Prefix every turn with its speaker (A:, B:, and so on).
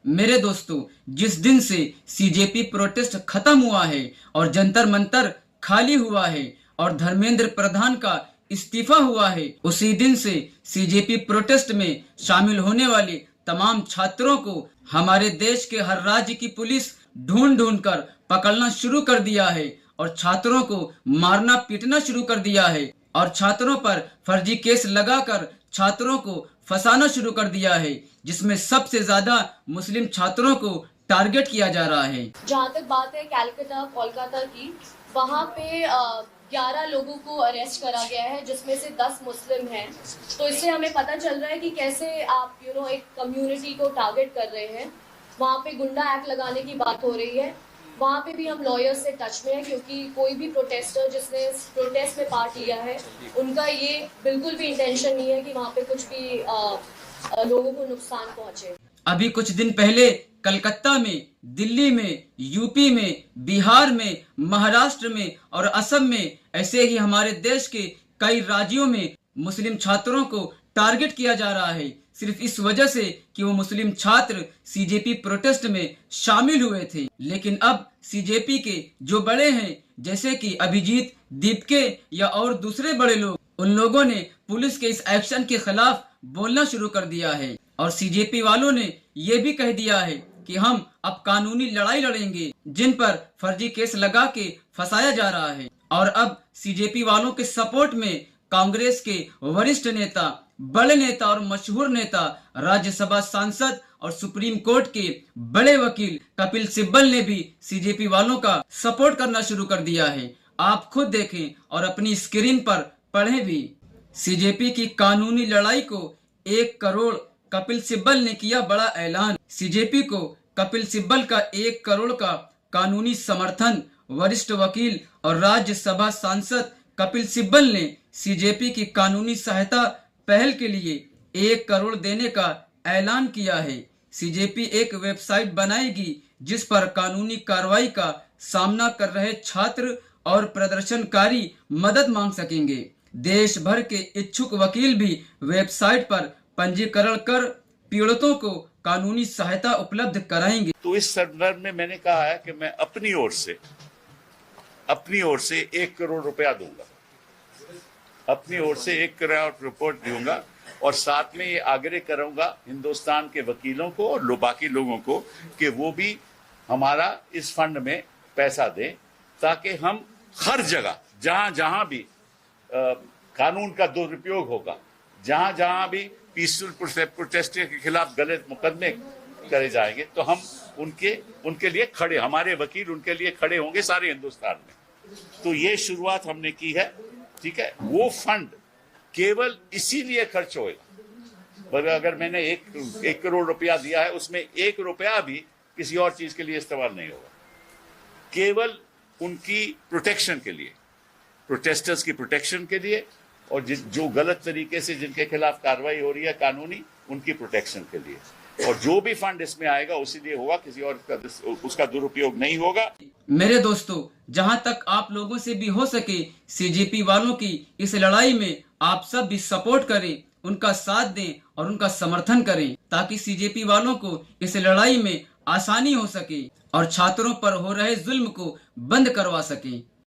A: मेरे दोस्तों, जिस दिन से सीजेपी प्रोटेस्ट खत्म हुआ है और जंतर मंतर खाली हुआ है और धर्मेंद्र प्रधान का इस्तीफा हुआ है, उसी दिन से सीजेपी प्रोटेस्ट में शामिल होने वाले तमाम छात्रों को हमारे देश के हर राज्य की पुलिस ढूंढ ढूंढ कर पकड़ना शुरू कर दिया है और छात्रों को मारना पीटना शुरू कर दिया है और छात्रों पर फर्जी केस लगाकर छात्रों को फंसाना शुरू कर दिया है, जिसमें सबसे ज्यादा मुस्लिम छात्रों को टारगेट किया जा रहा है।
B: जहाँ तक बात है कलकत्ता कोलकाता की, वहाँ पे 11 लोगों को अरेस्ट करा गया है, जिसमें से 10 मुस्लिम हैं। तो इससे हमें पता चल रहा है कि कैसे आप एक कम्युनिटी को टारगेट कर रहे हैं। वहाँ पे गुंडा एक्ट लगाने की बात हो रही है। वहाँ पे भी हम लॉयर्स से टच में है, क्योंकि कोई भी प्रोटेस्टर जिसने प्रोटेस्ट में पार्ट लिया है, उनका ये बिल्कुल भी इंटेंशन नहीं है कि वहाँ पे कुछ भी लोगों को नुकसान पहुँचे।
A: अभी कुछ दिन पहले कलकत्ता में, दिल्ली में, यूपी में, बिहार में, महाराष्ट्र में और असम में, ऐसे ही हमारे देश के कई राज्यों में मुस्लिम छात्रों को टारगेट किया जा रहा है, सिर्फ इस वजह से कि वो मुस्लिम छात्र सीजेपी प्रोटेस्ट में शामिल हुए थे। लेकिन अब सीजेपी के जो बड़े हैं, जैसे कि अभिजीत, दीपके या और दूसरे बड़े लोग, उन लोगों ने पुलिस के इस एक्शन के खिलाफ बोलना शुरू कर दिया है और सीजेपी वालों ने ये भी कह दिया है कि हम अब कानूनी लड़ाई लड़ेंगे जिन पर फर्जी केस लगा के फंसाया जा रहा है। और अब सीजेपी वालों के सपोर्ट में कांग्रेस के वरिष्ठ नेता, बड़े नेता और मशहूर नेता, राज्यसभा सांसद और सुप्रीम कोर्ट के बड़े वकील कपिल सिब्बल ने भी सीजेपी वालों का सपोर्ट करना शुरू कर दिया है। आप खुद देखें और अपनी स्क्रीन पर पढ़ें भी। सीजेपी की कानूनी लड़ाई को 1 करोड़ कपिल सिब्बल ने किया बड़ा ऐलान। सीजेपी को कपिल सिब्बल का 1 करोड़ का कानूनी समर्थन। वरिष्ठ वकील और राज्यसभा सांसद कपिल सिब्बल ने सीजेपी की कानूनी सहायता पहल के लिए 1 करोड़ देने का ऐलान किया है। सीजेपी एक वेबसाइट बनाएगी जिस पर कानूनी कार्रवाई का सामना कर रहे छात्र और प्रदर्शनकारी मदद मांग सकेंगे। देश भर के इच्छुक वकील भी वेबसाइट पर पंजीकरण कर पीड़ितों को कानूनी सहायता उपलब्ध कराएंगे।
C: तो इस संदर्भ में मैंने कहा है कि मैं अपनी ओर से 1 करोड़ रुपया दूंगा, अपनी ओर से 1 करोड़ रिपोर्ट दूंगा और साथ में ये आग्रह करूंगा हिंदुस्तान के वकीलों को और बाकी लोगों को कि वो भी हमारा इस फंड में पैसा दें, ताकि हम हर जगह जहां भी कानून का दुरुपयोग होगा, जहां भी पीसफुल प्रोटेस्ट के खिलाफ गलत मुकदमे करे जाएंगे, तो हम उनके लिए खड़े, हमारे वकील उनके लिए खड़े होंगे सारे हिंदुस्तान में। तो ये शुरुआत हमने की है, ठीक है। वो फंड केवल इसीलिए खर्च होगा, अगर मैंने 1 करोड़ रुपया दिया है, उसमें 1 रुपया भी किसी और चीज के लिए इस्तेमाल नहीं होगा, केवल उनकी प्रोटेक्शन के लिए, प्रोटेस्टर्स की प्रोटेक्शन के लिए, और जो गलत तरीके से जिनके खिलाफ कार्रवाई हो रही है कानूनी, उनकी प्रोटेक्शन के लिए। और जो भी फंड इसमें आएगा उसी लिए होगा, किसी और उसका दुरुपयोग नहीं होगा।
A: मेरे दोस्तों, जहां तक आप लोगों से भी हो सके, सीजेपी वालों की इस लड़ाई में आप सब भी सपोर्ट करें, उनका साथ दें और उनका समर्थन करें, ताकि सीजेपी वालों को इस लड़ाई में आसानी हो सके और छात्रों पर हो रहे जुल्म को बंद करवा सके।